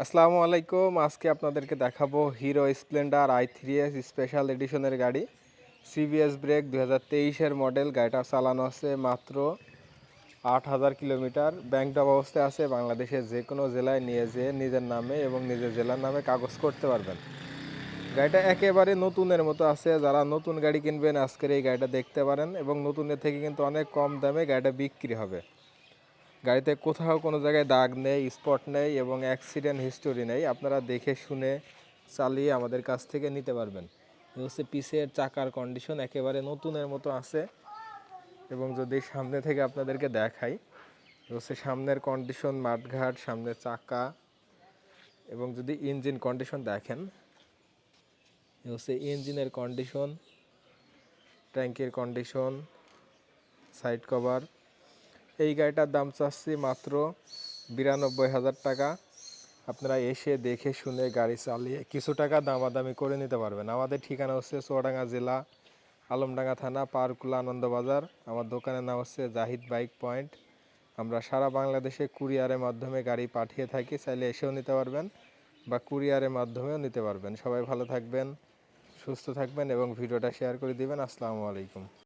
আসসালামু আলাইকুম। আজকে আপনাদেরকে দেখাবো হিরো স্প্লেন্ডার i3s স্পেশাল এডিশনের গাড়ি। সিবিএস ব্রেক 2023-এর মডেল। গাড়িটা চালানো আছে মাত্র 8,000 কিলোমিটার। ব্যাংকড অবস্থায় আছে। বাংলাদেশের যে কোনো জেলায় নিয়ে যেয়ে নিজের নামে এবং নিজের জেলার নামে কাগজ করতে পারবেন। গাড়িটা একেবারে নতুনের মতো আছে। যারা নতুন গাড়ি কিনবেন আজকের এই গাড়িটা দেখতে পারেন এবং নতুনের থেকে কিন্তু অনেক কম দামে গাড়িটা বিক্রি হবে। গাড়িতে কোথাও কোনো জায়গায় দাগ নেই, স্পট নেই এবং অ্যাক্সিডেন্ট হিস্টোরি নেই। আপনারা দেখে শুনে চালিয়ে আমাদের কাছ থেকে নিতে পারবেন। এই হচ্ছে পিছের চাকার কন্ডিশন একেবারে নতুনের মতো আছে। এবং যদি সামনে থেকে আপনাদেরকে দেখাই, হচ্ছে সামনের কন্ডিশন, মাঠঘাট, সামনের চাকা এবং যদি ইঞ্জিন কন্ডিশন দেখেন, হচ্ছে ইঞ্জিনের কন্ডিশন, ট্যাঙ্কের কন্ডিশন, সাইড কভার। এই গাড়িটার দাম চাচ্ছি মাত্র 92,000 টাকা। আপনারা এসে দেখে শুনে গাড়ি চালিয়ে কিছু টাকা দামাদামি করে নিতে পারবেন। আমাদের ঠিকানা হচ্ছে চুয়াডাঙ্গা জেলা, আলমডাঙ্গা থানা, পারকুলা, আনন্দবাজার। আমার দোকানের নাম হচ্ছে জাহিদ বাইক পয়েন্ট। আমরা সারা বাংলাদেশে কুরিয়ারের মাধ্যমে গাড়ি পাঠিয়ে থাকি। চাইলে এসেও নিতে পারবেন বা কুরিয়ারের মাধ্যমেও নিতে পারবেন। সবাই ভালো থাকবেন, সুস্থ থাকবেন এবং ভিডিওটা শেয়ার করে দিবেন। আসসালামু আলাইকুম।